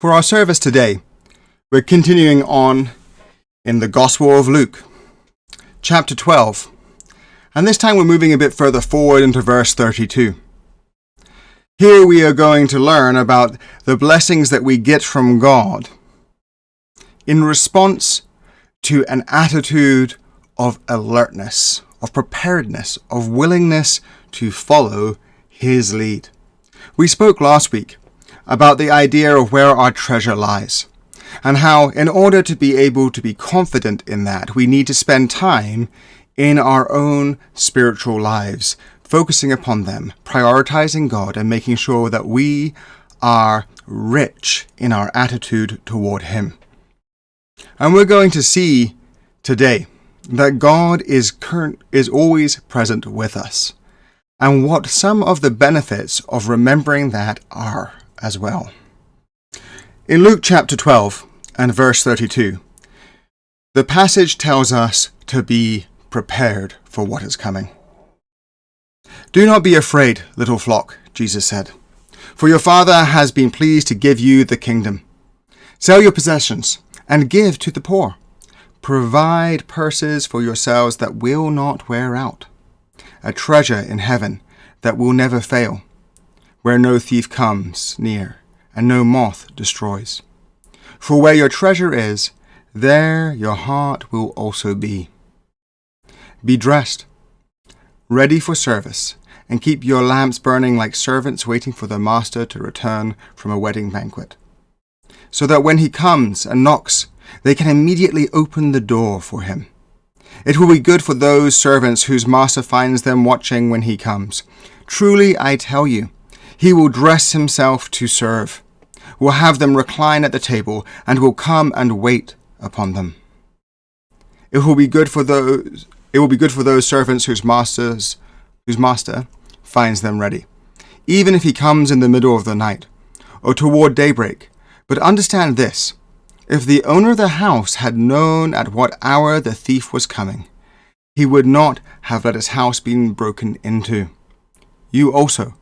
For our service today, we're continuing on in the Gospel of Luke, chapter 12, and this time we're moving a bit further forward into verse 32. Here we are going to learn about the blessings that we get from God in response to an attitude of alertness, of preparedness, of willingness to follow His lead. We spoke last week about the idea of where our treasure lies, and how in order to be able to be confident in that, we need to spend time in our own spiritual lives, focusing upon them, prioritizing God, and making sure that we are rich in our attitude toward Him. And we're going to see today that God is always present with us, and what some of the benefits of remembering that are as well. In Luke chapter 12 and verse 32, the passage tells us to be prepared for what is coming. "Do not be afraid, little flock," Jesus said, "for your Father has been pleased to give you the kingdom. Sell your possessions and give to the poor. Provide purses for yourselves that will not wear out, a treasure in heaven that will never fail, where no thief comes near and no moth destroys. For where your treasure is, there your heart will also be. Be dressed, ready for service, and keep your lamps burning like servants waiting for their master to return from a wedding banquet, so that when he comes and knocks, they can immediately open the door for him. It will be good for those servants whose master finds them watching when he comes. Truly, I tell you, he will dress himself to serve, will have them recline at the table, and will come and wait upon them. It will be good for those servants whose master finds them ready, even if he comes in the middle of the night, or toward daybreak. But understand this, if the owner of the house had known at what hour the thief was coming, he would not have let his house be broken into. You also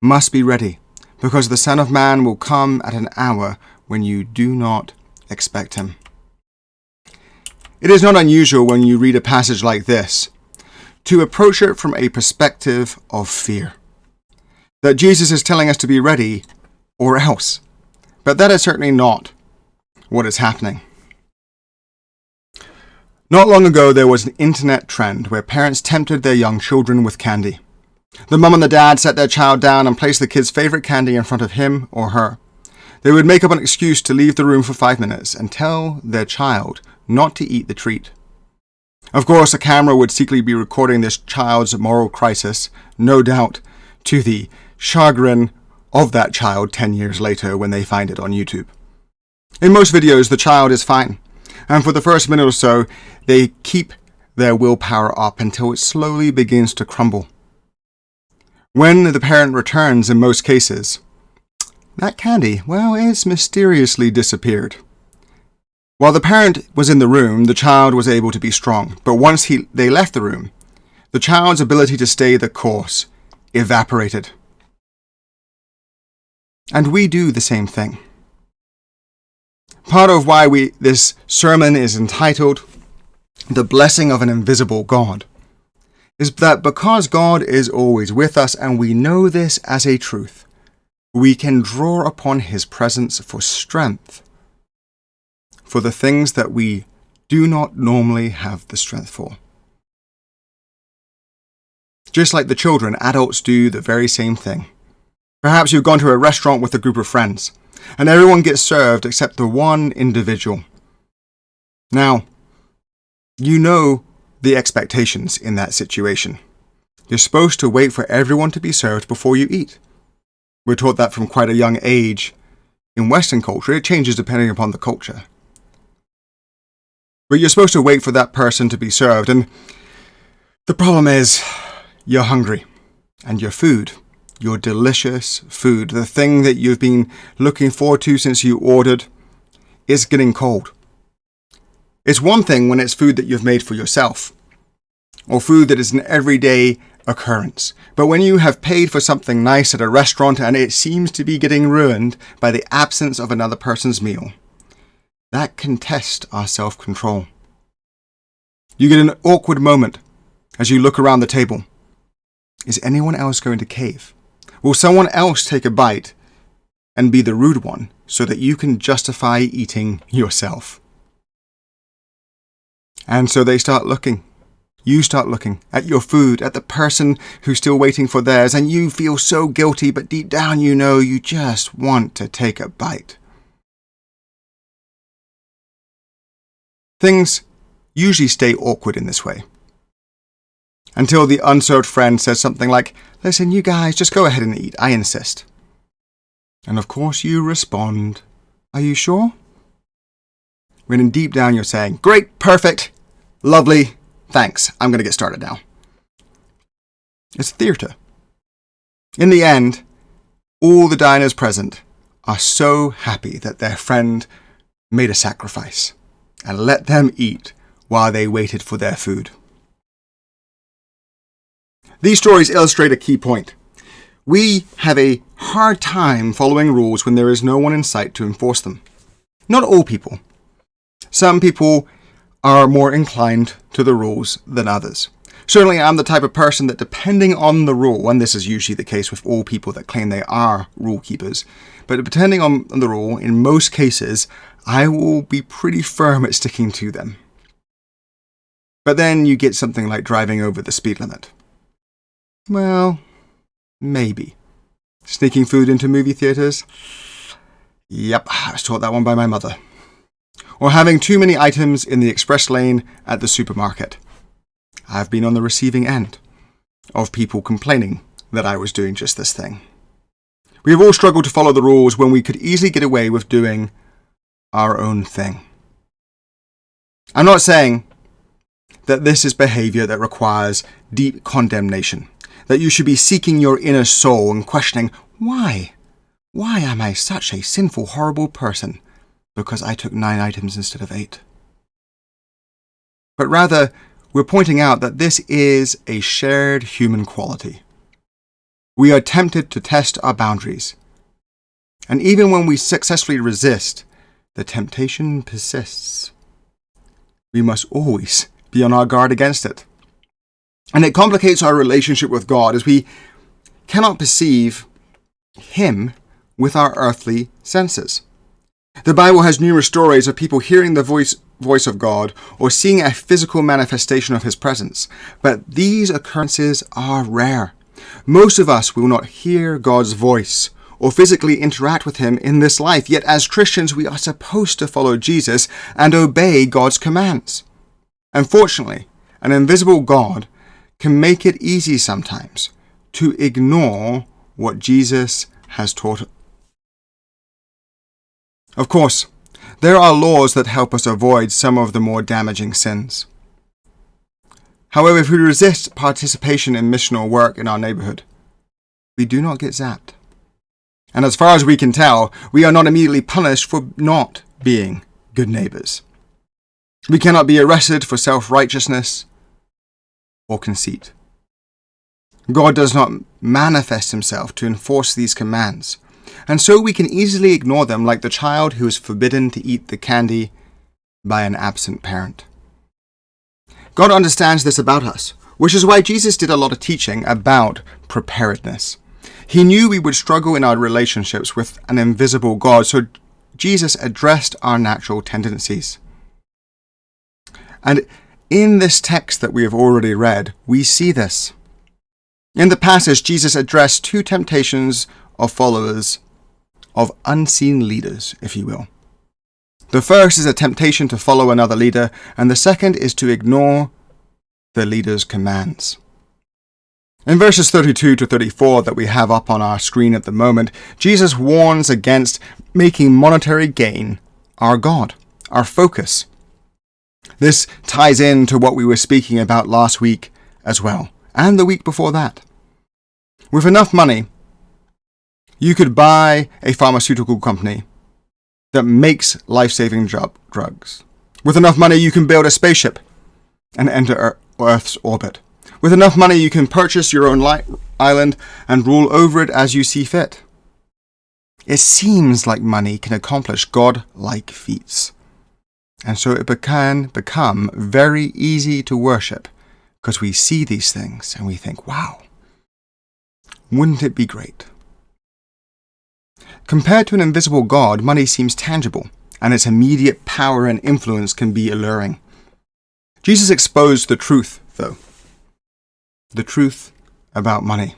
must be ready, because the Son of Man will come at an hour when you do not expect him." It is not unusual when you read a passage like this to approach it from a perspective of fear, that Jesus is telling us to be ready or else. But that is certainly not what is happening. Not long ago, there was an internet trend where parents tempted their young children with candy. The mum and the dad set their child down and placed the kid's favorite candy in front of him or her. They would make up an excuse to leave the room for 5 minutes and tell their child not to eat the treat. Of course, a camera would secretly be recording this child's moral crisis, no doubt to the chagrin of that child 10 years later when they find it on YouTube. In most videos, the child is fine, and for the first minute or so, they keep their willpower up until it slowly begins to crumble. When the parent returns, in most cases, that candy, it's mysteriously disappeared. While the parent was in the room, the child was able to be strong, but once they left the room, the child's ability to stay the course evaporated. And we do the same thing. Part of why this sermon is entitled "The Blessing of an Invisible God" is that because God is always with us and we know this as a truth, we can draw upon His presence for strength for the things that we do not normally have the strength for. Just like the children, adults do the very same thing. Perhaps you've gone to a restaurant with a group of friends, and everyone gets served except the one individual. Now, you know the expectations in that situation. You're supposed to wait for everyone to be served before you eat. We're taught that from quite a young age. In Western culture, it changes depending upon the culture. But you're supposed to wait for that person to be served, and the problem is, you're hungry, and your food, your delicious food, the thing that you've been looking forward to since you ordered, is getting cold. It's one thing when it's food that you've made for yourself, or food that is an everyday occurrence. But when you have paid for something nice at a restaurant and it seems to be getting ruined by the absence of another person's meal, that can test our self-control. You get an awkward moment as you look around the table. Is anyone else going to cave? Will someone else take a bite and be the rude one so that you can justify eating yourself? And so they start looking. You start looking at your food, at the person who's still waiting for theirs, and you feel so guilty, but deep down you know you just want to take a bite. Things usually stay awkward in this way, until the unserved friend says something like, "Listen, you guys, just go ahead and eat, I insist." And of course you respond, "Are you sure?" When deep down you're saying, "Great, perfect, lovely, thanks, I'm going to get started now." It's theatre. In the end, all the diners present are so happy that their friend made a sacrifice and let them eat while they waited for their food. These stories illustrate a key point. We have a hard time following rules when there is no one in sight to enforce them. Not all people. Some people are more inclined to the rules than others. Certainly I'm the type of person that, depending on the rule, and this is usually the case with all people that claim they are rule keepers, but depending on the rule, in most cases, I will be pretty firm at sticking to them. But then you get something like driving over the speed limit. Well, maybe. Sneaking food into movie theaters? Yep, I was taught that one by my mother. Or having too many items in the express lane at the supermarket. I've been on the receiving end of people complaining that I was doing just this thing. We have all struggled to follow the rules when we could easily get away with doing our own thing. I'm not saying that this is behavior that requires deep condemnation, that you should be seeking your inner soul and questioning, why? Why am I such a sinful, horrible person? Because I took 9 items instead of 8. But rather, we're pointing out that this is a shared human quality. We are tempted to test our boundaries. And even when we successfully resist, the temptation persists. We must always be on our guard against it. And it complicates our relationship with God as we cannot perceive Him with our earthly senses. The Bible has numerous stories of people hearing the voice of God or seeing a physical manifestation of His presence, but these occurrences are rare. Most of us will not hear God's voice or physically interact with Him in this life, yet as Christians we are supposed to follow Jesus and obey God's commands. Unfortunately, an invisible God can make it easy sometimes to ignore what Jesus has taught. Of course, there are laws that help us avoid some of the more damaging sins. However, if we resist participation in missional work in our neighborhood, we do not get zapped. And as far as we can tell, we are not immediately punished for not being good neighbors. We cannot be arrested for self-righteousness or conceit. God does not manifest Himself to enforce these commands, and so we can easily ignore them like the child who is forbidden to eat the candy by an absent parent. God understands this about us, which is why Jesus did a lot of teaching about preparedness. He knew we would struggle in our relationships with an invisible God, so Jesus addressed our natural tendencies. And in this text that we have already read, we see this. In the passage, Jesus addressed 2 temptations of followers, of unseen leaders, if you will. The first is a temptation to follow another leader, and the second is to ignore the leader's commands. In verses 32 to 34 that we have up on our screen at the moment, Jesus warns against making monetary gain our God, our focus. This ties into what we were speaking about last week as well, and the week before that. With enough money, you could buy a pharmaceutical company that makes life-saving drugs. With enough money, you can build a spaceship and enter Earth's orbit. With enough money, you can purchase your own island and rule over it as you see fit. It seems like money can accomplish God-like feats. And so it can become very easy to worship because we see these things and we think, wow, wouldn't it be great? Compared to an invisible God, money seems tangible, and its immediate power and influence can be alluring. Jesus exposed the truth, though. The truth about money.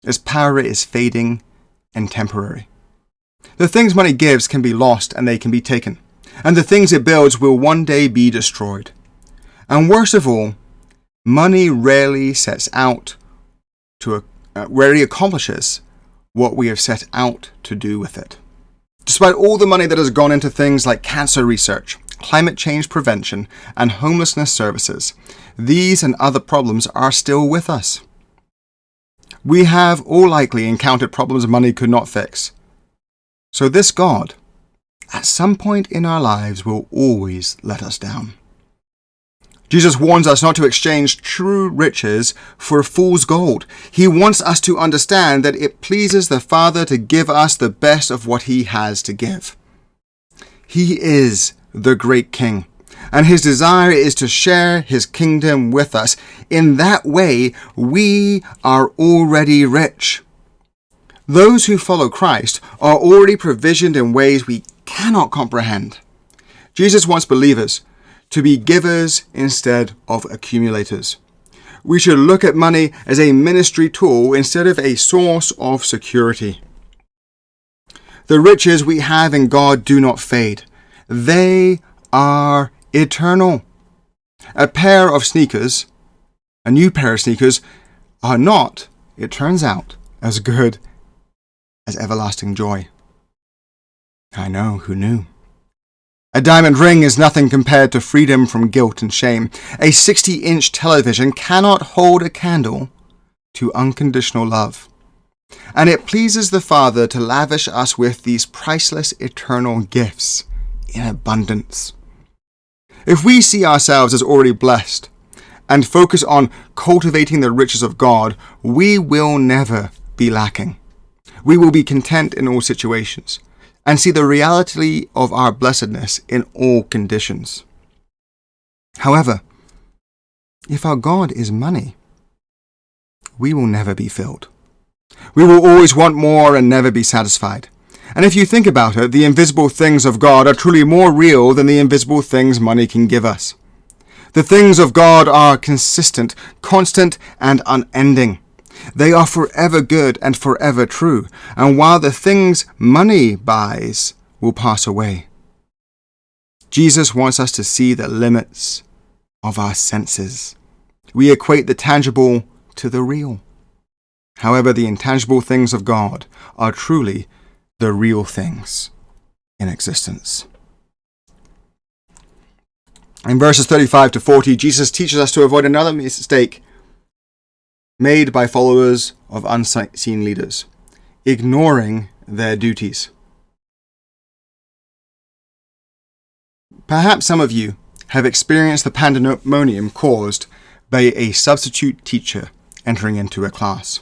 Its power is fading and temporary. The things money gives can be lost and they can be taken, and the things it builds will one day be destroyed. And worst of all, money rarely accomplishes what we have set out to do with it. Despite all the money that has gone into things like cancer research, climate change prevention, and homelessness services, these and other problems are still with us. We have all likely encountered problems money could not fix. So this God, at some point in our lives, will always let us down. Jesus warns us not to exchange true riches for fool's gold. He wants us to understand that it pleases the Father to give us the best of what He has to give. He is the great King, and His desire is to share His kingdom with us. In that way, we are already rich. Those who follow Christ are already provisioned in ways we cannot comprehend. Jesus wants believers to be givers instead of accumulators. We should look at money as a ministry tool instead of a source of security. The riches we have in God do not fade. They are eternal. A new pair of sneakers, are not, it turns out, as good as everlasting joy. I know, who knew? A diamond ring is nothing compared to freedom from guilt and shame. A 60-inch television cannot hold a candle to unconditional love. And it pleases the Father to lavish us with these priceless eternal gifts in abundance. If we see ourselves as already blessed and focus on cultivating the riches of God, we will never be lacking. We will be content in all situations and see the reality of our blessedness in all conditions. However, if our God is money, we will never be filled. We will always want more and never be satisfied. And if you think about it, the invisible things of God are truly more real than the invisible things money can give us. The things of God are consistent, constant, and unending. They are forever good and forever true, and while the things money buys will pass away, Jesus wants us to see the limits of our senses. We equate the tangible to the real. However, the intangible things of God are truly the real things in existence. In verses 35 to 40, Jesus teaches us to avoid another mistake made by followers of unseen leaders, ignoring their duties. Perhaps some of you have experienced the pandemonium caused by a substitute teacher entering into a class.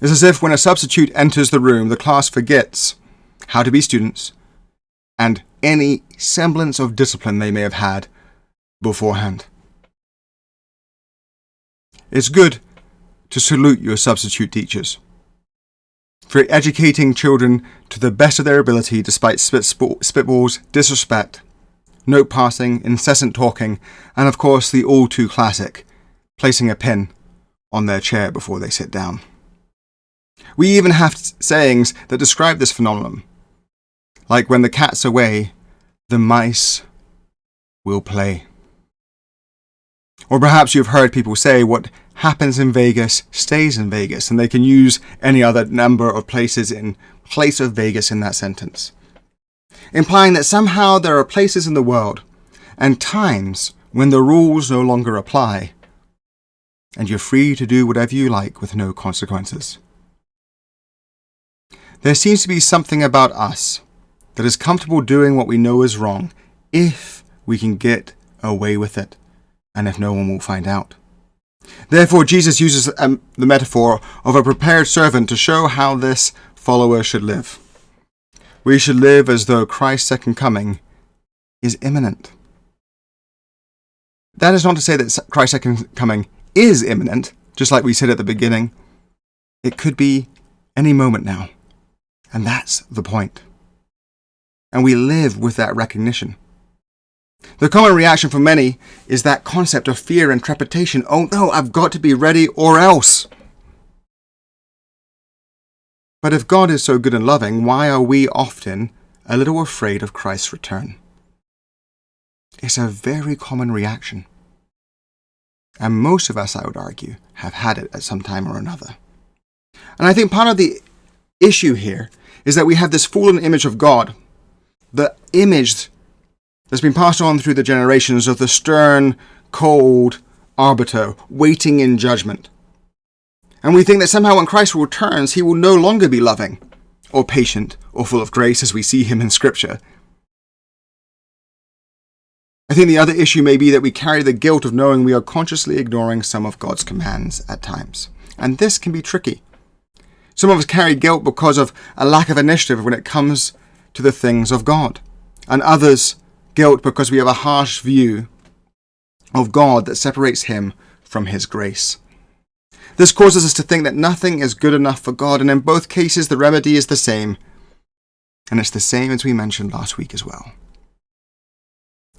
It's as if when a substitute enters the room, the class forgets how to be students and any semblance of discipline they may have had beforehand. It's good to salute your substitute teachers for educating children to the best of their ability despite spitballs, disrespect, note passing, incessant talking, and of course the all too classic, placing a pin on their chair before they sit down. We even have sayings that describe this phenomenon, like when the cat's away, the mice will play. Or perhaps you've heard people say what happens in Vegas stays in Vegas, and they can use any other number of places in place of Vegas in that sentence, implying that somehow there are places in the world and times when the rules no longer apply, and you're free to do whatever you like with no consequences. There seems to be something about us that is comfortable doing what we know is wrong if we can get away with it, and if no one will find out. Therefore, Jesus uses the metaphor of a prepared servant to show how this follower should live. We should live as though Christ's second coming is imminent. That is not to say that Christ's second coming is imminent, just like we said at the beginning. It could be any moment now. And that's the point. And we live with that recognition. The common reaction for many is that concept of fear and trepidation. Oh no, I've got to be ready or else. But if God is so good and loving, why are we often a little afraid of Christ's return? It's a very common reaction. And most of us, I would argue, have had it at some time or another. And I think part of the issue here is that we have this fallen image of God, the image that's been passed on through the generations of the stern, cold arbiter waiting in judgment. And we think that somehow when Christ returns, he will no longer be loving or patient or full of grace as we see him in Scripture. I think the other issue may be that we carry the guilt of knowing we are consciously ignoring some of God's commands at times. And this can be tricky. Some of us carry guilt because of a lack of initiative when it comes to the things of God. And others guilt because we have a harsh view of God that separates him from his grace. This causes us to think that nothing is good enough for God, and in both cases the remedy is the same. And it's the same as we mentioned last week as well.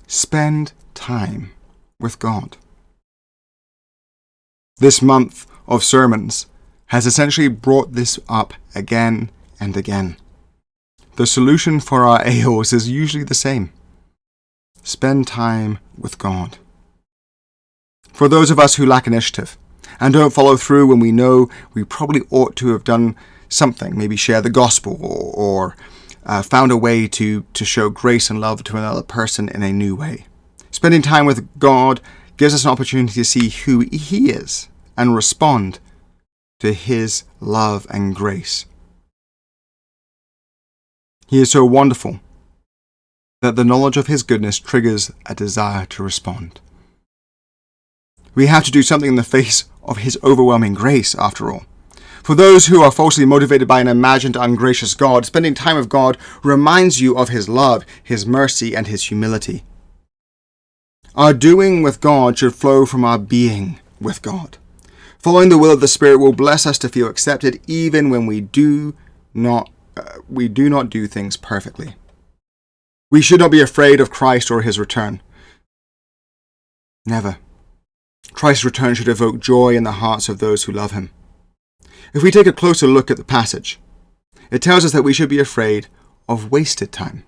Spend time with God. This month of sermons has essentially brought this up again and again. The solution for our ails is usually the same. Spend time with God. For those of us who lack initiative and don't follow through when we know we probably ought to have done something, maybe share the gospel or found a way to show grace and love to another person in a new way. Spending time with God gives us an opportunity to see who he is and respond to his love and grace. He is so wonderful that the knowledge of his goodness triggers a desire to respond. We have to do something in the face of his overwhelming grace, after all. For those who are falsely motivated by an imagined ungracious God, spending time with God reminds you of his love, his mercy, and his humility. Our doing with God should flow from our being with God. Following the will of the Spirit will bless us to feel accepted even when we do not do things perfectly. We should not be afraid of Christ or his return. Never. Christ's return should evoke joy in the hearts of those who love him. If we take a closer look at the passage, it tells us that we should be afraid of wasted time,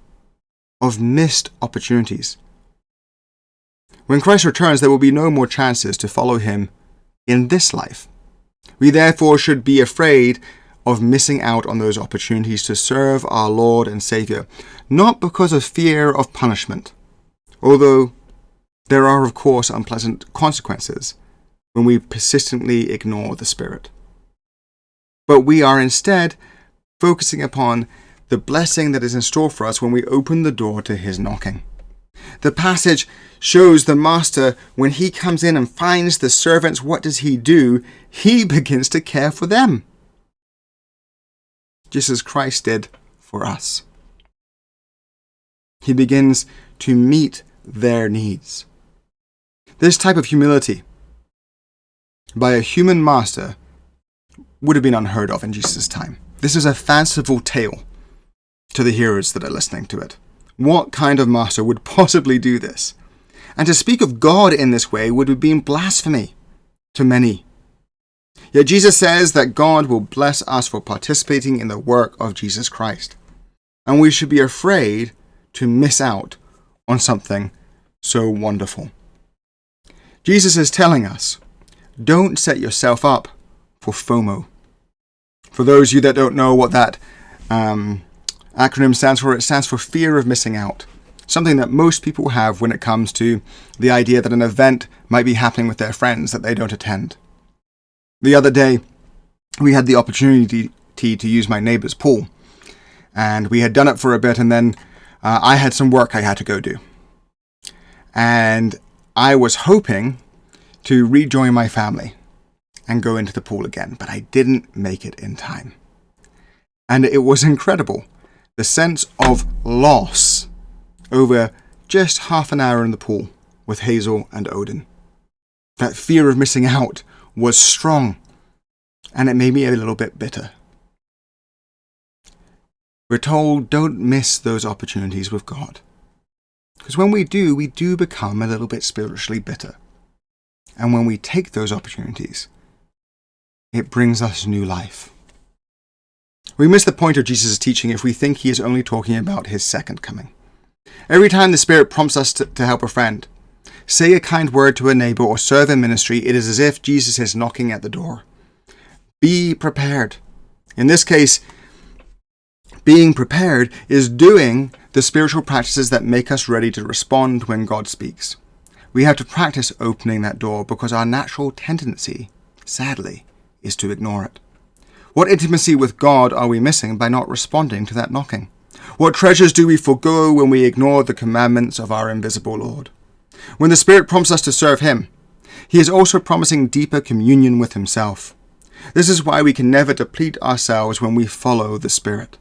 of missed opportunities. When Christ returns, there will be no more chances to follow him in this life. We therefore should be afraid of missing out on those opportunities to serve our Lord and Saviour, not because of fear of punishment, although there are, of course, unpleasant consequences when we persistently ignore the Spirit. But we are instead focusing upon the blessing that is in store for us when we open the door to his knocking. The passage shows the master, when he comes in and finds the servants, what does he do? He begins to care for them, just as Christ did for us. He begins to meet their needs. This type of humility by a human master would have been unheard of in Jesus' time. This is a fanciful tale to the hearers that are listening to it. What kind of master would possibly do this? And to speak of God in this way would have been blasphemy to many. Yet Jesus says that God will bless us for participating in the work of Jesus Christ. And we should be afraid to miss out on something so wonderful. Jesus is telling us, don't set yourself up for FOMO. For those of you that don't know what that acronym stands for, it stands for fear of missing out. Something that most people have when it comes to the idea that an event might be happening with their friends that they don't attend. The other day, we had the opportunity to use my neighbour's pool. And we had done it for a bit, and then I had some work I had to go do. And I was hoping to rejoin my family and go into the pool again, but I didn't make it in time. And it was incredible. The sense of loss over just half an hour in the pool with Hazel and Odin. That fear of missing out was strong, and it made me a little bit bitter. We're told don't miss those opportunities with God. Because when we do become a little bit spiritually bitter. And when we take those opportunities, it brings us new life. We miss the point of Jesus' teaching if we think he is only talking about his second coming. Every time the Spirit prompts us to help a friend, say a kind word to a neighbor, or serve in ministry, it is as if Jesus is knocking at the door. Be prepared. In this case, being prepared is doing the spiritual practices that make us ready to respond when God speaks. We have to practice opening that door because our natural tendency, sadly, is to ignore it. What intimacy with God are we missing by not responding to that knocking? What treasures do we forego when we ignore the commandments of our invisible Lord? When the Spirit prompts us to serve him, he is also promising deeper communion with himself. This is why we can never deplete ourselves when we follow the Spirit.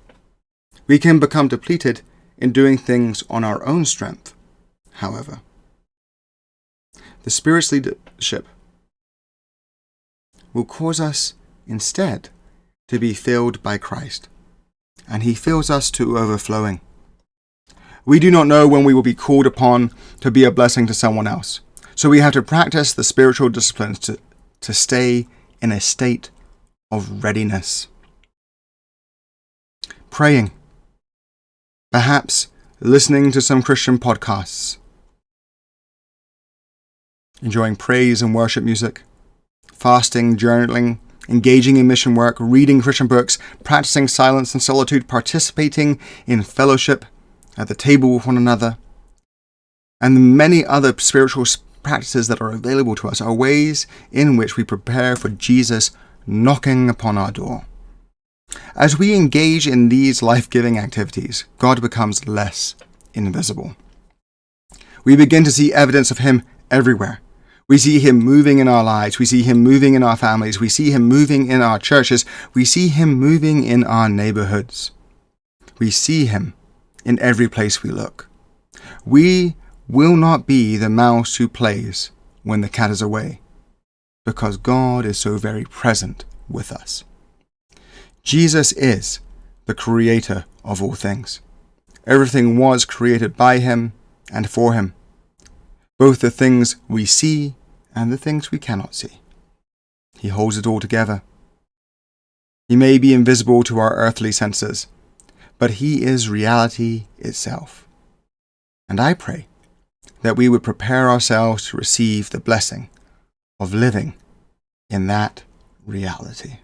We can become depleted in doing things on our own strength, however. The Spirit's leadership will cause us instead to be filled by Christ, and he fills us to overflowing. We do not know when we will be called upon to be a blessing to someone else, so we have to practice the spiritual disciplines to stay in a state of readiness. Praying. Perhaps listening to some Christian podcasts. Enjoying praise and worship music. Fasting, journaling, engaging in mission work, reading Christian books, practicing silence and solitude, participating in fellowship at the table with one another, and the many other spiritual practices that are available to us are ways in which we prepare for Jesus knocking upon our door. As we engage in these life-giving activities, God becomes less invisible. We begin to see evidence of him everywhere. We see him moving in our lives. We see him moving in our families. We see him moving in our churches. We see him moving in our neighborhoods. We see him in every place we look. We will not be the mouse who plays when the cat is away, because God is so very present with us. Jesus is the creator of all things. Everything was created by him and for him, both the things we see and the things we cannot see. He holds it all together. He may be invisible to our earthly senses, but he is reality itself. And I pray that we would prepare ourselves to receive the blessing of living in that reality.